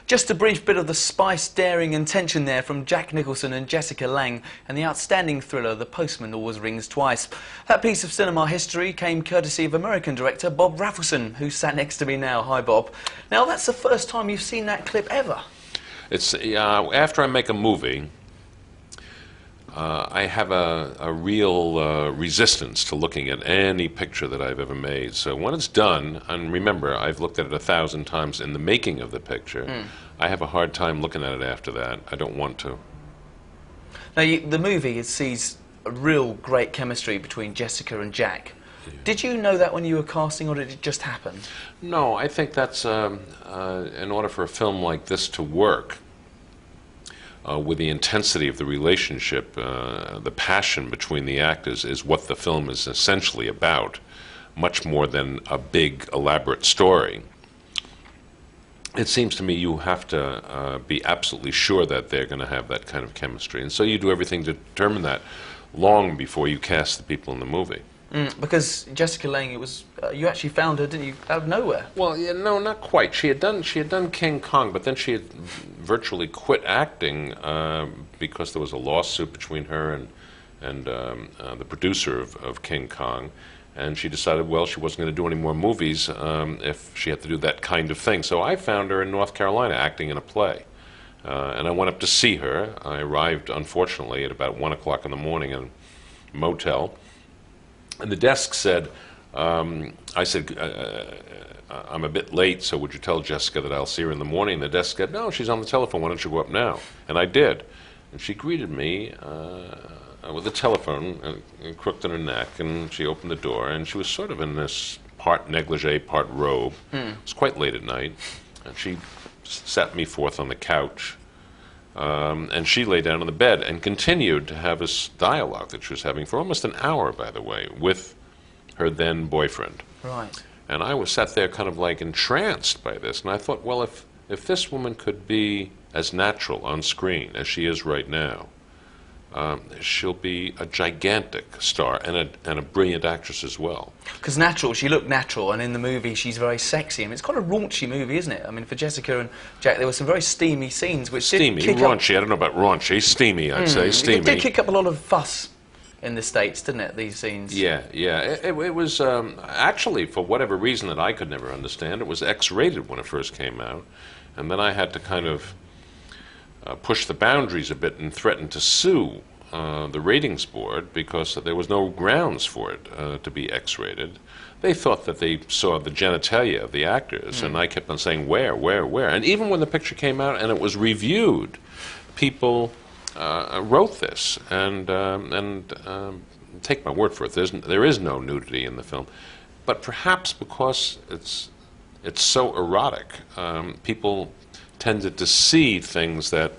Just a brief bit of the spice, daring and tension there from Jack Nicholson and Jessica Lange and the outstanding thriller The Postman Always Rings Twice. That piece of cinema history came courtesy of American director Bob Rafelson, who sat next to me now. Hi, Bob. Now, that's the first time you've seen that clip ever. It's after I make a movie, I have a real resistance to looking at any picture that I've ever made. So when it's done, and remember, I've looked at it 1,000 times in the making of the picture, I have a hard time looking at it after that. I don't want to. Now, the movie sees a real great chemistry between Jessica and Jack. Yeah. Did you know that when you were casting, or did it just happen? No, I think that's, in order for a film like this to work, with the intensity of the relationship, the passion between the actors is what the film is essentially about, much more than a big, elaborate story. It seems to me you have to be absolutely sure that they're going to have that kind of chemistry, and so you do everything to determine that long before you cast the people in the movie. Because Jessica Lange, it was you actually found her, didn't you, out of nowhere? Well, yeah, no, not quite. She had done King Kong, but then she had virtually quit acting because there was a lawsuit between her and the producer of King Kong, and she decided, well, she wasn't going to do any more movies if she had to do that kind of thing. So I found her in North Carolina acting in a play, and I went up to see her. I arrived, unfortunately, at about 1 o'clock in the morning in a motel. And the desk said, I said, I'm a bit late, so would you tell Jessica that I'll see her in the morning? The desk said, no, she's on the telephone, why don't you go up now? And I did. And she greeted me with a telephone crooked in her neck, and she opened the door, and she was sort of in this part negligee, part robe. It was quite late at night, and she sat me forth on the couch. And she lay down on the bed and continued to have this dialogue that she was having for almost an hour, by the way, with her then boyfriend. Right. And I was sat there kind of like entranced by this, and I thought, well, if this woman could be as natural on screen as she is right now, she'll be a gigantic star and a brilliant actress as well. Because she looked natural, and in the movie she's very sexy. I mean, it's quite a raunchy movie, isn't it? I mean, for Jessica and Jack, there were some very steamy scenes which steamy, did kick raunchy. I don't know about raunchy. Steamy, I'd say. Steamy. It did kick up a lot of fuss in the States, didn't it? These scenes. Yeah, yeah. It was actually, for whatever reason that I could never understand, it was X-rated when it first came out, and then I had to kind of push the boundaries a bit and threaten to sue the ratings board because there was no grounds for it to be X-rated. They thought that they saw the genitalia of the actors, and I kept on saying, where? And even when the picture came out and it was reviewed, people wrote this, and take my word for it, there is no nudity in the film. But perhaps because it's so erotic, people tended to see things that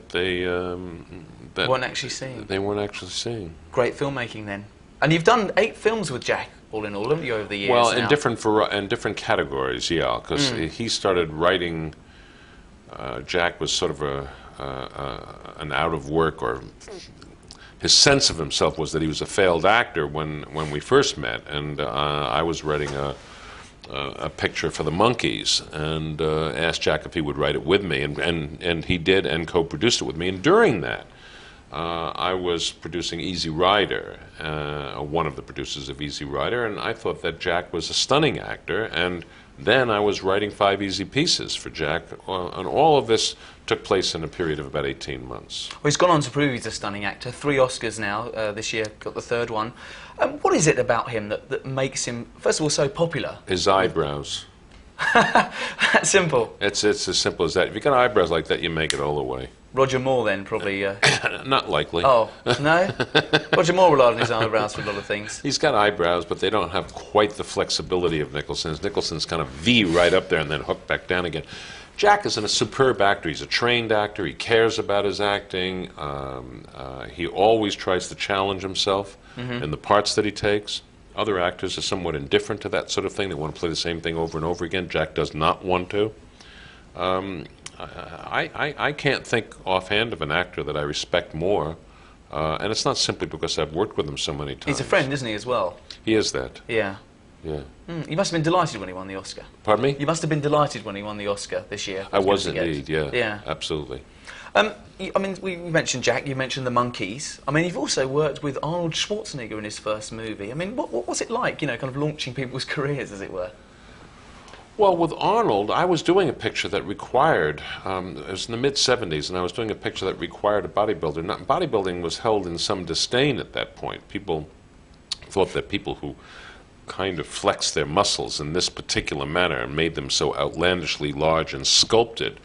they weren't actually seeing. They weren't actually seeing. Great filmmaking then. And you've done 8 films with Jack, all in all, haven't you, over the years? Well, now? in different categories, yeah, because he started writing. Jack was sort of an out of work, or his sense of himself was that he was a failed actor when we first met, and I was writing a picture for the Monkees, and asked Jack if he would write it with me, and he did, and co-produced it with me. And during that, I was producing Easy Rider, one of the producers of Easy Rider, and I thought that Jack was a stunning actor, and then I was writing 5 easy pieces for Jack, and all of this took place in a period of about 18 months. Well, he's gone on to prove he's a stunning actor. 3 Oscars now, this year, got the 3rd one. What is it about him that makes him, first of all, so popular? His eyebrows. That's simple. It's as simple as that. If you've got eyebrows like that, you make it all the way. Roger Moore, then, probably... Not likely. Oh, no? Roger Moore relied on his eyebrows for a lot of things. He's got eyebrows, but they don't have quite the flexibility of Nicholson's. Nicholson's kind of V right up there and then hook back down again. Jack is a superb actor. He's a trained actor. He cares about his acting. He always tries to challenge himself in the parts that he takes. Other actors are somewhat indifferent to that sort of thing. They want to play the same thing over and over again. Jack does not want to. I can't think offhand of an actor that I respect more, and it's not simply because I've worked with him so many times. He's a friend, isn't he, as well? He is that. Yeah. Yeah. You must have been delighted when he won the Oscar. Pardon me? You must have been delighted when he won the Oscar this year. I was indeed, yeah. Yeah. Absolutely. I mean, we mentioned Jack, you mentioned the Monkees. I mean, you've also worked with Arnold Schwarzenegger in his first movie. I mean, what was it like, you know, kind of launching people's careers, as it were? Well, with Arnold, I was doing a picture that required, it was in the mid-'70s, and I was doing a picture that required a bodybuilder. Now, bodybuilding was held in some disdain at that point. People thought that people who kind of flexed their muscles in this particular manner and made them so outlandishly large and sculpted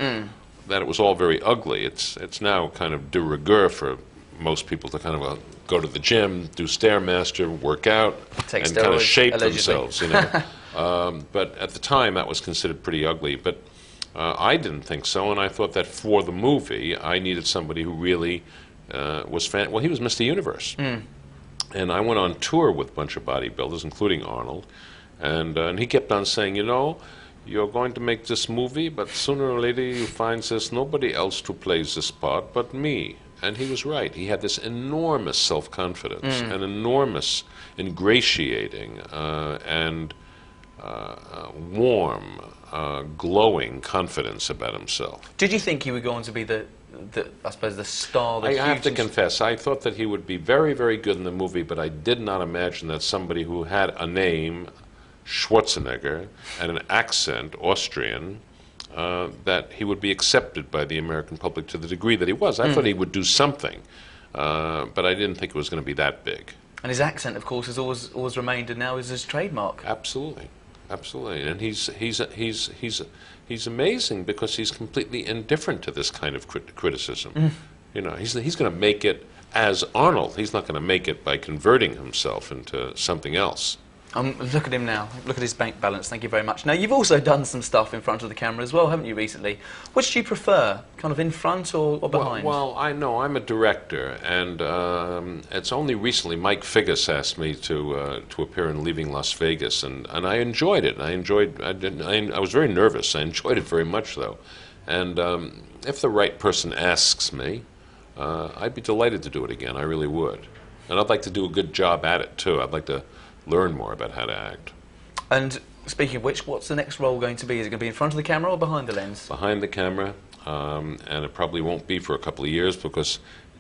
that it was all very ugly. It's now kind of de rigueur for most people to kind of go to the gym, do Stairmaster, work out, Take and kind of steroids, shape allegedly. themselves, you know. But at the time, that was considered pretty ugly. But I didn't think so, and I thought that for the movie, I needed somebody who really was well, he was Mr. Universe. And I went on tour with a bunch of bodybuilders, including Arnold, and he kept on saying, you know, you're going to make this movie, but sooner or later you find there's nobody else who plays this part but me. And he was right. He had this enormous self-confidence, an enormous, ingratiating, and warm, glowing confidence about himself. Did you think he would go on to be I suppose, the star? I have to confess, I thought that he would be very, very good in the movie, but I did not imagine that somebody who had a name, Schwarzenegger, and an accent, Austrian, that he would be accepted by the American public to the degree that he was. I thought he would do something, but I didn't think it was going to be that big. And his accent, of course, has always remained, and now is his trademark. Absolutely, absolutely. And he's amazing because he's completely indifferent to this kind of criticism. You know, he's going to make it as Arnold. He's not going to make it by converting himself into something else. Look at him now. Look at his bank balance. Thank you very much. Now, you've also done some stuff in front of the camera as well, haven't you, recently? Which do you prefer, kind of in front or behind? Well, I know I'm a director, and it's only recently Mike Figgis asked me to appear in Leaving Las Vegas, and I enjoyed it. I was very nervous. I enjoyed it very much, though. And if the right person asks me, I'd be delighted to do it again. I really would. And I'd like to do a good job at it, too. I'd like to learn more about how to act. And speaking of which, what's the next role going to be? Is it going to be in front of the camera or behind the lens? Behind the camera, and it probably won't be for a couple of years because,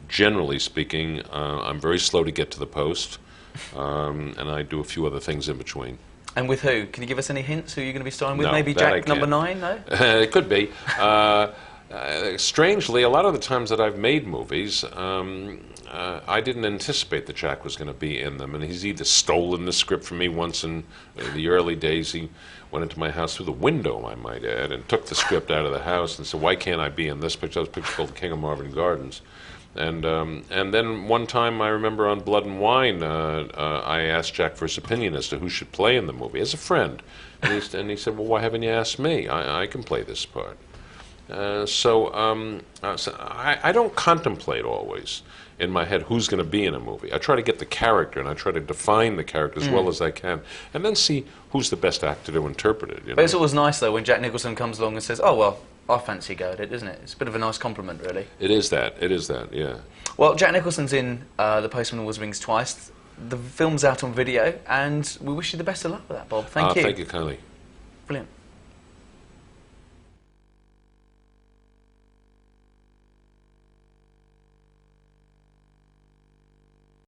generally speaking, I'm very slow to get to the post, and I do a few other things in between. And with who? Can you give us any hints who you're going to be starring with? No, Maybe Jack number 9, no? It could be. Strangely, a lot of the times that I've made movies, I didn't anticipate that Jack was going to be in them, and he's either stolen the script from me once in the early days. He went into my house through the window, I might add, and took the script out of the house and said, "Why can't I be in this picture?" That was a picture called The King of Marvin Gardens. And then one time, I remember on Blood and Wine, I asked Jack for his opinion as to who should play in the movie, as a friend. And he said, "Well, why haven't you asked me? I can play this part." So I don't contemplate always in my head who's going to be in a movie. I try to get the character, and I try to define the character as well as I can, and then see who's the best actor to interpret it. You know? But it's always nice, though, when Jack Nicholson comes along and says, "Oh, well, I fancy go at it," isn't it? It's a bit of a nice compliment, really. It is that, yeah. Well, Jack Nicholson's in The Postman Always Rings Twice. The film's out on video, and we wish you the best of luck with that, Bob. Thank you. Thank you kindly. Brilliant.